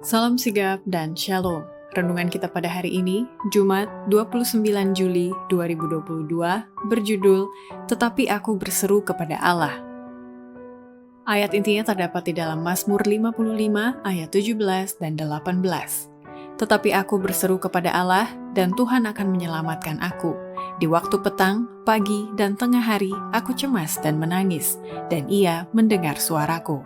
Salam sigap dan shalom. Renungan kita pada hari ini, Jumat 29 Juli 2022, berjudul Tetapi Aku Berseru Kepada Allah. Ayat intinya terdapat di dalam Mazmur 55 ayat 17 dan 18. Tetapi aku berseru kepada Allah, dan Tuhan akan menyelamatkan aku. Di waktu petang, pagi, dan tengah hari, aku cemas dan menangis, dan Ia mendengar suaraku.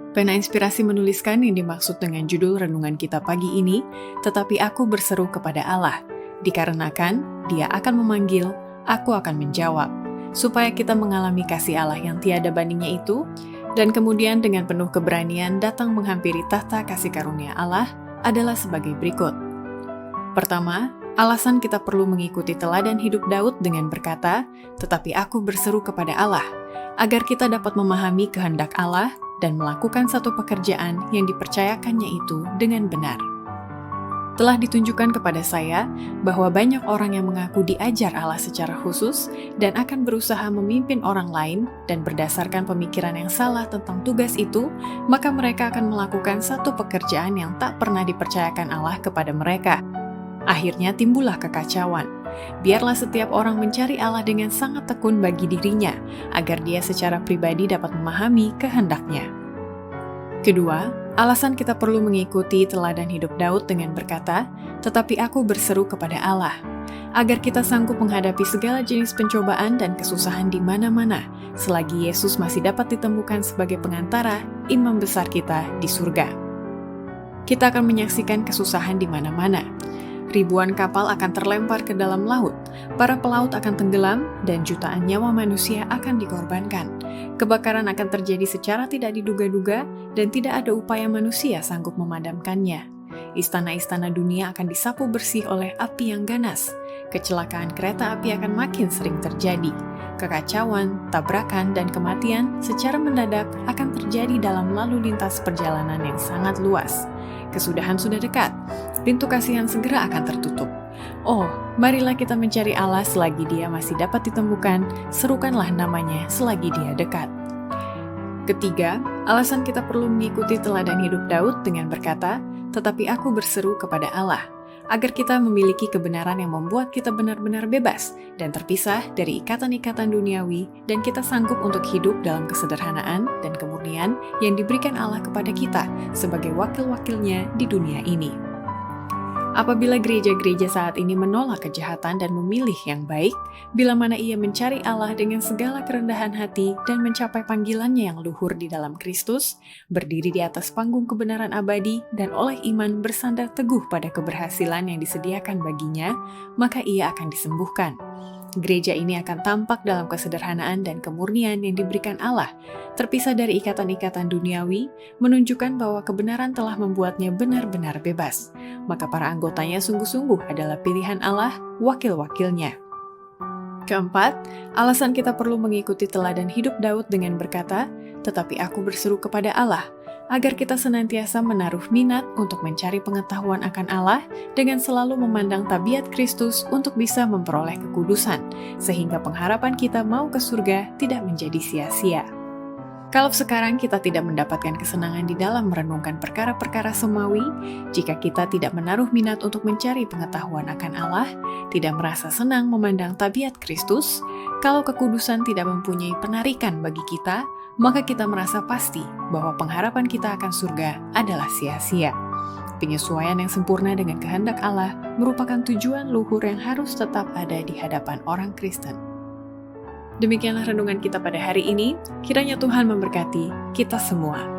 Pena Inspirasi menuliskan yang dimaksud dengan judul renungan kita pagi ini, tetapi aku berseru kepada Allah, dikarenakan Dia akan memanggil, aku akan menjawab, supaya kita mengalami kasih Allah yang tiada bandingnya itu, dan kemudian dengan penuh keberanian datang menghampiri tahta kasih karunia Allah adalah sebagai berikut. Pertama, alasan kita perlu mengikuti teladan hidup Daud dengan berkata, tetapi aku berseru kepada Allah, agar kita dapat memahami kehendak Allah dan melakukan satu pekerjaan yang dipercayakannya itu dengan benar. Telah ditunjukkan kepada saya bahwa banyak orang yang mengaku diajar Allah secara khusus dan akan berusaha memimpin orang lain, dan berdasarkan pemikiran yang salah tentang tugas itu, maka mereka akan melakukan satu pekerjaan yang tak pernah dipercayakan Allah kepada mereka. Akhirnya timbullah kekacauan. Biarlah setiap orang mencari Allah dengan sangat tekun bagi dirinya, agar dia secara pribadi dapat memahami kehendaknya. Kedua, alasan kita perlu mengikuti teladan hidup Daud dengan berkata, tetapi aku berseru kepada Allah, agar kita sanggup menghadapi segala jenis pencobaan dan kesusahan di mana-mana, selagi Yesus masih dapat ditemukan sebagai pengantara, imam besar kita di surga. Kita akan menyaksikan kesusahan di mana-mana. Ribuan kapal akan terlempar ke dalam laut, para pelaut akan tenggelam, dan jutaan nyawa manusia akan dikorbankan. Kebakaran akan terjadi secara tidak diduga-duga, dan tidak ada upaya manusia sanggup memadamkannya. Istana-istana dunia akan disapu bersih oleh api yang ganas. Kecelakaan kereta api akan makin sering terjadi. Kekacauan, tabrakan, dan kematian secara mendadak akan terjadi dalam lalu lintas perjalanan yang sangat luas. Kesudahan sudah dekat, pintu kasihan segera akan tertutup. Oh, marilah kita mencari Allah selagi Dia masih dapat ditemukan, serukanlah namanya selagi Dia dekat. Ketiga, alasan kita perlu mengikuti teladan hidup Daud dengan berkata, tetapi aku berseru kepada Allah, agar kita memiliki kebenaran yang membuat kita benar-benar bebas dan terpisah dari ikatan-ikatan duniawi, dan kita sanggup untuk hidup dalam kesederhanaan dan kemurnian yang diberikan Allah kepada kita sebagai wakil-wakilnya di dunia ini. Apabila gereja-gereja saat ini menolak kejahatan dan memilih yang baik, bila mana ia mencari Allah dengan segala kerendahan hati dan mencapai panggilannya yang luhur di dalam Kristus, berdiri di atas panggung kebenaran abadi dan oleh iman bersandar teguh pada keberhasilan yang disediakan baginya, maka ia akan disembuhkan. Gereja ini akan tampak dalam kesederhanaan dan kemurnian yang diberikan Allah, terpisah dari ikatan-ikatan duniawi, menunjukkan bahwa kebenaran telah membuatnya benar-benar bebas. Maka para anggotanya sungguh-sungguh adalah pilihan Allah, wakil-wakilnya. Keempat, alasan kita perlu mengikuti teladan hidup Daud dengan berkata, tetapi aku berseru kepada Allah, agar kita senantiasa menaruh minat untuk mencari pengetahuan akan Allah dengan selalu memandang tabiat Kristus untuk bisa memperoleh kekudusan, sehingga pengharapan kita mau ke surga tidak menjadi sia-sia. Kalau sekarang kita tidak mendapatkan kesenangan di dalam merenungkan perkara-perkara semawi, jika kita tidak menaruh minat untuk mencari pengetahuan akan Allah, tidak merasa senang memandang tabiat Kristus, kalau kekudusan tidak mempunyai penarikan bagi kita, maka kita merasa pasti bahwa pengharapan kita akan surga adalah sia-sia. Penyesuaian yang sempurna dengan kehendak Allah merupakan tujuan luhur yang harus tetap ada di hadapan orang Kristen. Demikianlah renungan kita pada hari ini, kiranya Tuhan memberkati kita semua.